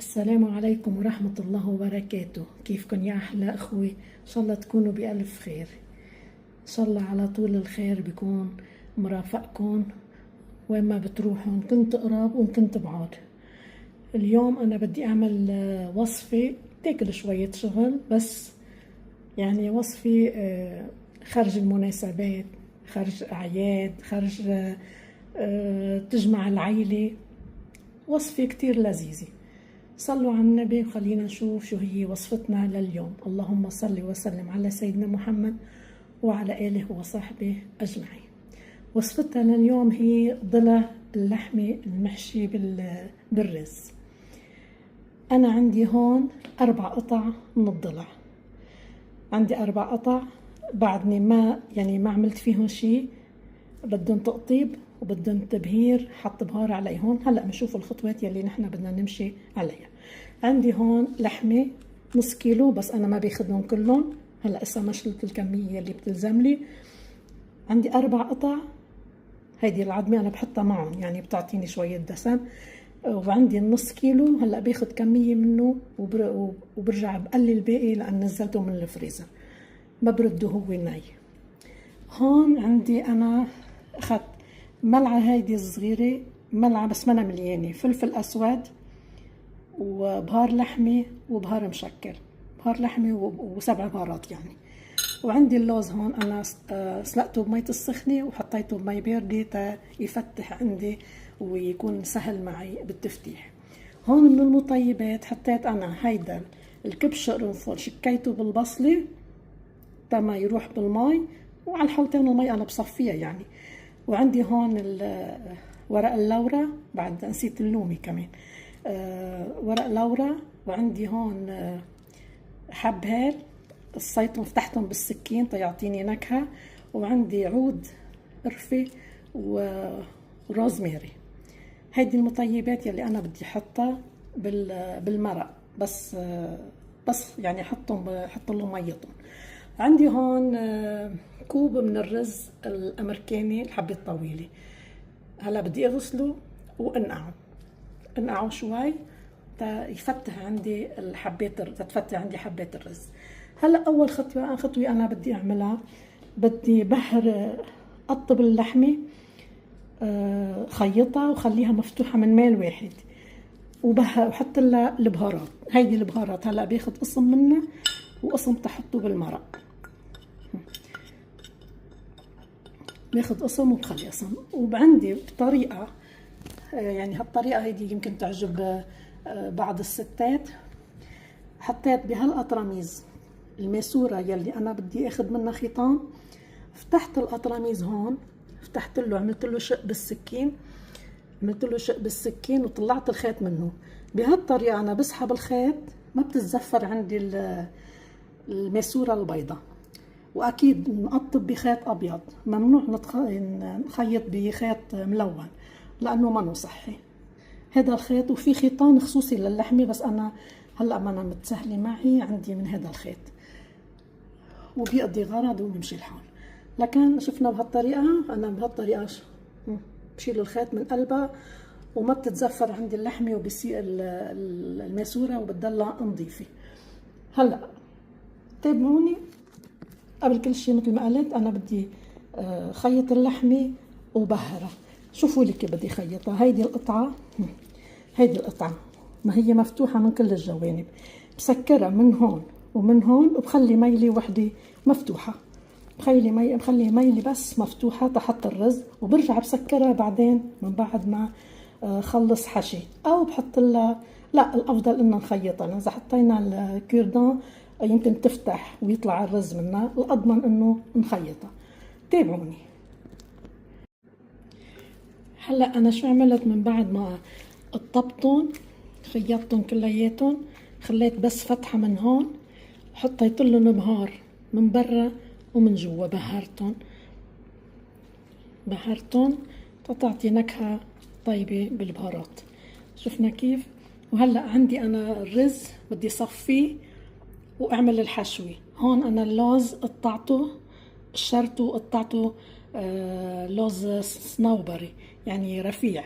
السلام عليكم ورحمة الله وبركاته. كيفكن يا أحلى أخوي؟ إن شاء الله تكونوا بألف خير. إن شاء الله على طول الخير بيكون مرافقكم وين ما بتروحوا، إن كنت قراب وإن كنت بعاد. اليوم أنا بدي أعمل وصفة تاكل شوية شغل، بس يعني وصفة خارج المناسبات، خارج أعياد، خارج تجمع العيلة. وصفة كتير لذيذة. صلوا على النبي وخلينا نشوف شو هي وصفتنا لليوم. اللهم صل وسلم على سيدنا محمد وعلى آله وصحبه أجمعين. وصفتنا لليوم هي ضلع اللحمة المحشي بالرز. أنا عندي هون 4 قطع من الضلع. عندي 4 قطع بعدني ما عملت فيهم شي، بدهم تقطيب وبدهم تبهير، حط بهار عليهم. هلا بنشوف الخطوات يلي نحن بدنا نمشي عليها. عندي هون لحمه نص كيلو، بس انا ما باخذهم كلهم. هلا اسا مشلت الكميه اللي بتلزم لي. عندي 4 قطع. هيدي العظمه انا بحطها معهم، يعني بتعطيني شويه دسم. وعندي النص كيلو، هلا باخذ كميه منه وبرجع بقلل الباقي لان نزلته من الفريزر، ما برده هو ني. هون عندي انا اخذت ملعقة هيدي صغيرة، ملعقة بس منا مليانة فلفل أسود وبهار لحمة وبهار مشكل، بهار لحمة و7 بهارات يعني. وعندي اللوز هون أنا سلقته بمية السخنة وحطيته بمي باردة تا يفتح عندي ويكون سهل معي بالتفتيح. هون من المطيبات حطيت أنا هيدا الكبش قرنفل، شكيته بالبصلة تا ما يروح بالمي، وعلى الحوتين المي أنا بصفيها يعني. وعندي هون ورق اللورة، بعد نسيت اللومي كمان، ورق لورة. وعندي هون حب هيل قصيتهم فتحتهم بالسكين تيعطيني نكهة. وعندي عود قرفة وروزماري. هيدي المطيبات يلي أنا بدي حطها بالمرق، بس يعني حط لهم ميتهم. عندي هون كوب من الرز الامريكاني الحبة الطويلة. هلا بدي اغسله انقعه شوي تا يفتح عندي تتفتح عندي حبات الرز. هلا اول خطوة انا بدي اعملها، بدي اقطب اللحمة، خيطها وخليها مفتوحة من ميل واحد، وحط لها البهارات. هيدي البهارات هلا باخذ قسم منها وقسم تحطه بالمرق، باخذ قسم وبخلي قسم. وعندي بطريقة يعني هالطريقة هيدي يمكن تعجب بعض الستات. حطيت بهالقطرميز الماسورة يلي أنا بدي اخذ منها خيطان، فتحت القطرميز هون، فتحت له، عملت له شق بالسكين وطلعت الخيط منه. بهالطريقة أنا بسحب الخيط، ما بتتزفر عندي الماسورة البيضاء. واكيد نقطب بخيط ابيض، ممنوع نخيط بخيط ملون لانه منه صحي هذا الخيط. وفي خيطان خصوصي للحمه، بس انا هلا ما انا متسهله معي، عندي من هذا الخيط وبيقضي غرض وبمشي الحال. لكن شفنا بهالطريقه، انا بهالطريقه بشيل الخيط من قلبها وما بتتزفر عندي اللحمه وبصير الماسوره وبتضلها نظيفه. هلا تابعوني. قبل كل شيء مثل ما قلت انا بدي خيط اللحمه وبهرها. شوفوا لي كيف بدي خيطها. هيدي القطعه ما هي مفتوحه من كل الجوانب، بسكرها من هون ومن هون، وبخلي ميلي وحده مفتوحه، بخلي ميلي بس مفتوحه تحت الرز، وبرجع بسكرها بعدين من بعد ما خلص حشي، او بحط لها، لا الافضل انه نخيطها. اذا حطينا الكيردان يمكن تفتح ويطلع الرز منها، الأضمن انه نخيطها. تابعوني. هلا انا شو عملت من بعد ما قطبتهم خيطتهم كلياتهم، خليت بس فتحة من هون، حطيت لهم بهار من برا ومن جوا، بهرتهم تعطي نكهة طيبة بالبهارات. شفنا كيف؟ وهلا عندي انا الرز بدي صفيه واعمل الحشوة. هون انا اللوز قطعته، قشرته وقطعته لوز صنوبري يعني رفيع،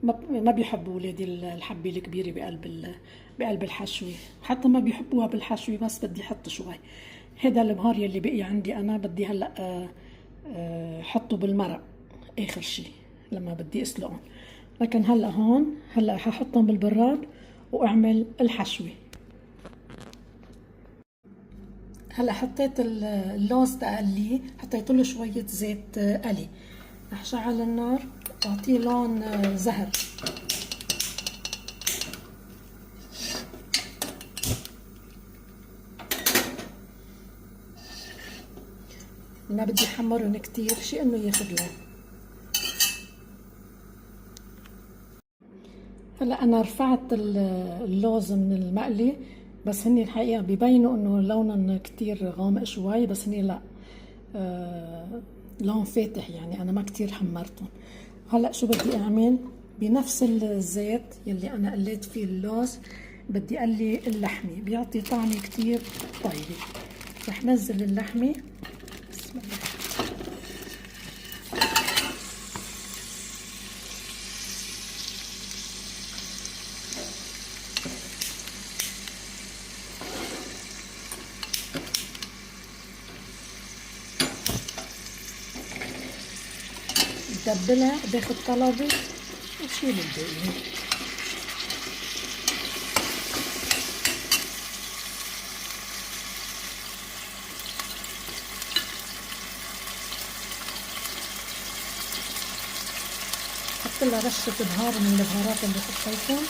ما بيحبوا ولادي الحبة الكبيرة بقلب الحشوة، حتى ما بيحبوها بالحشوة، بس بدي احط شوي. هذا البهار يلي بقي عندي انا بدي هلا حطه بالمرق اخر شي لما بدي اسلقهم. لكن هلا ححطهم بالبراد واعمل الحشوة. هلا حطيت اللوز تقليه، حطيت له شوية زيت قلي. رح شعل النار واعطيه لون زهر. ما بدي احمرهم كتير، شي انه ياخد لون. هلا انا رفعت اللوز من المقلي، بس هني الحقيقة ببينوا انه لونهم كتير غامق شوي، بس هني لا، لون فاتح، يعني انا ما كتير حمرتهم. هلا شو بدي اعمل؟ بنفس الزيت يلي انا قليت فيه اللوز بدي اقلي اللحمة، بيعطي طعم كتير طيب. رح نزل اللحمة. بسم الله. بتبلها باخد طلبة وشيل الباقي. حط لها رشة بهار من البهارات اللي حطيتهم،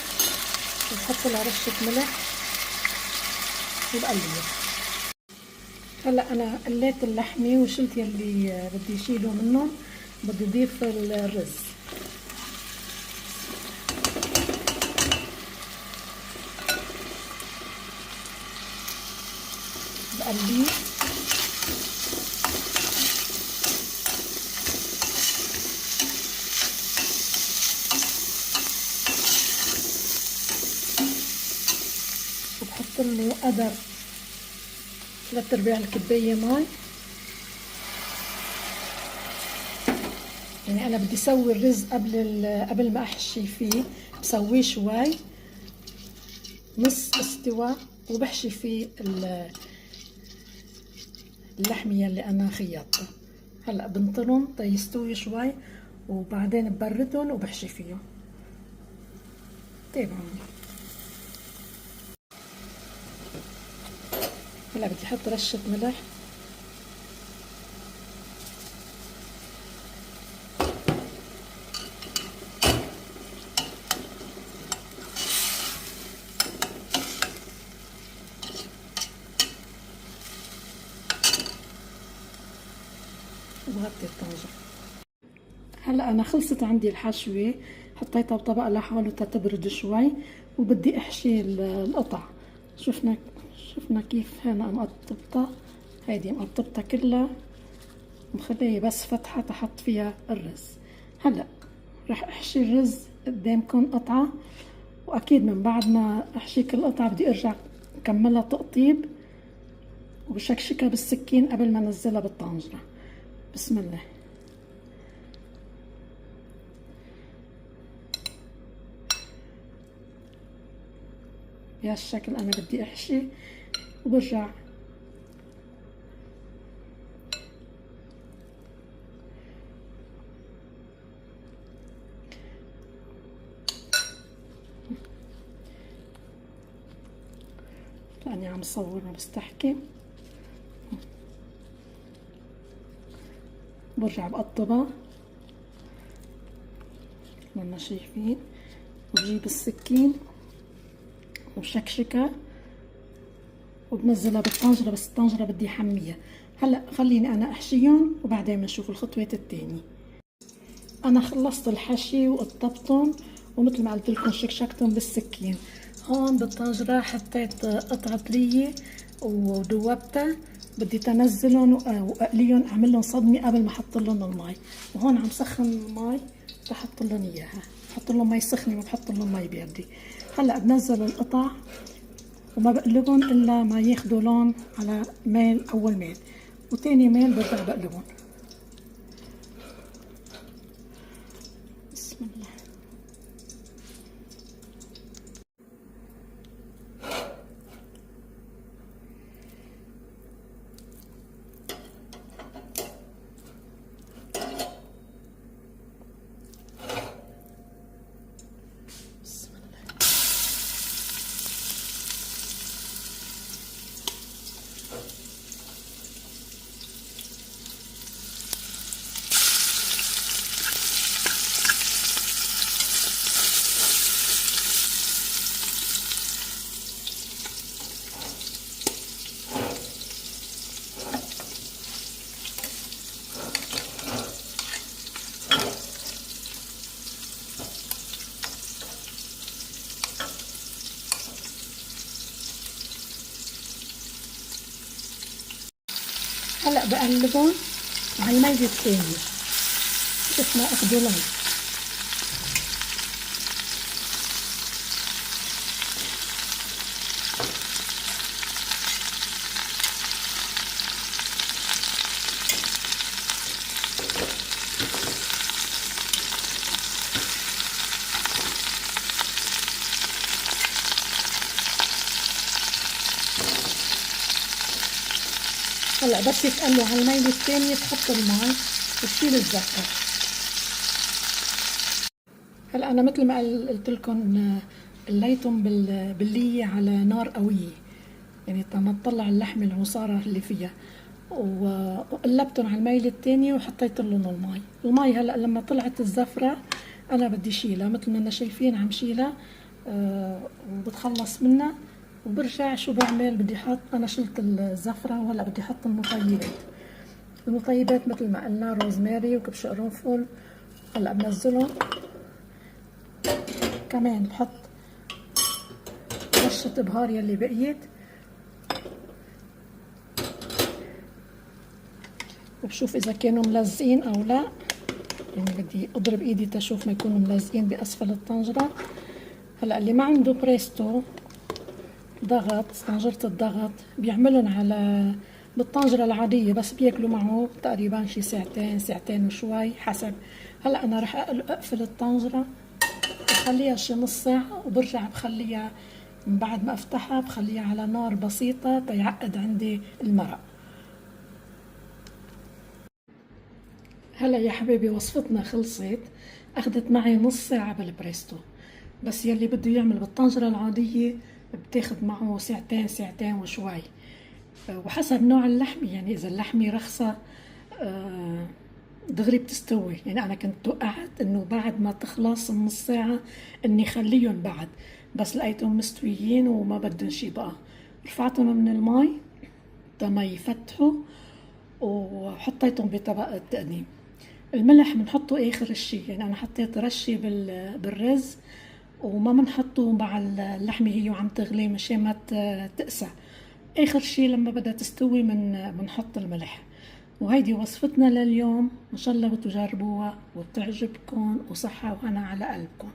وبحط لها رشة ملح وبقلبها. هلا انا قليت اللحمة وشلت يلي بدي اشيله منهم، بدي اضيف الرز. بقليه. وبحط له قدر 3/4 الكباية مي. يعني انا بدي اسوي الرز قبل ما احشي فيه، بسويه شوي نص استوى، وبحشي فيه اللحمة يلي انا خيطتها. هلا بنطرهم تيستوي شوي، وبعدين ببردهم وبحشي فيهم. تابعوني. هلا بدي احط رشة ملح. وغطي الطنجرة. هلا انا خلصت عندي الحشوة، حطيتها بطبق لحاله تتبرد شوي، وبدي احشي القطع. شفنا كيف هنا مقطبتها، هيدي مقطبتها كلها مخليه بس فتحة تحط فيها الرز. هلا رح احشي الرز قدامكم قطعة، واكيد من بعد ما احشي كل قطعة بدي ارجع اكملها تقطيب وبشكشكها بالسكين قبل ما انزلها بالطنجرة. بسم الله. بهالشكل انا بدي احشي وبرجع لاني عم صور وبستحكي. برجع بقطبها لما شايفين، وبجيب السكين وشكشكها وبنزلها بالطنجرة، بس الطنجرة بدي احميها. هلا خليني انا احشيهم وبعدين بنشوف الخطوات التانية. انا خلصت الحشي وقطبتهم، ومثل ما قلت لكم شكشكتهم بالسكين. هون بالطنجرة حطيت قطعة طرية ودوبتها، بدي تنزلهم واقليهم، اعمل لهم صدمة قبل ما احط لهم المي. وهون عم سخن المي بحط لهم اياها، بحط لهم مي سخنة، ما بحط لهم مي باردة. هلا بنزل القطع وما بقلبهم الا ما ياخدوا لون على ميل، اول ميل وتاني ميل برجع بقلبهم. بسم الله. هلا بقلبهم على المية الثانية شوف ما اخدوا لون. هلا بس يتقلوا على المية الثانية تحط المي وتشيل الزفرة. هلا انا مثل ما قلت لكم قليتهم باللية على نار قوية، يعني تما تطلع اللحمة العصارة اللي فيها، وقلبتهم على المية الثانية وحطيت لهم المي هلا لما طلعت الزفرة انا بدي شيلها مثل ما شايفين عم شيلها وبتخلص منها وبرجع شو بعمل بدي احط. انا شلت الزفرة وهلا بدي احط المطيبات مثل ما قلنا روزماري وكبش قرنفل. هلا بنزلهم كمان بحط رشة بهار يلي بقيت وبشوف اذا كانوا ملزقين او لا، يعني بدي اضرب ايدي تشوف ما يكونوا ملزقين باسفل الطنجرة. هلا اللي ما عنده بريستو ضغط طنجرة الضغط بيعملن على بالطنجرة العادية بس بياكلوا معه تقريبا شي ساعتين وشوي حسب. هلا انا رح اقفل الطنجرة بخليها شي نص ساعة وبرجع بخليها من بعد ما افتحها بخليها على نار بسيطة تيعقد عندي المرق. هلا يا حبيبي وصفتنا خلصت، اخذت معي نص ساعة بالبريستو، بس يلي بده يعمل بالطنجرة العادية بتاخد معه ساعتين وشوي، وحسب نوع اللحمة. يعني اذا اللحمة رخصة دغري بتستوي. يعني انا كنت توقعت انه بعد ما تخلص النص ساعة اني خليهم بعد، بس لقيتهم مستويين وما بدهم شي بقى، رفعتهم من المي تما يفتحوا وحطيتهم بطبق التقديم. الملح بنحطه اخر الشي، يعني انا حطيت رشة بالرز وما بنحطه مع اللحمة هي وعم تغلي مشان ما تقسى. اخر شي لما بدها تستوي بنحط الملح. وهيدي وصفتنا لليوم، ان شاء الله بتجربوها وبتعجبكم، وصحة وهنا على قلبكم.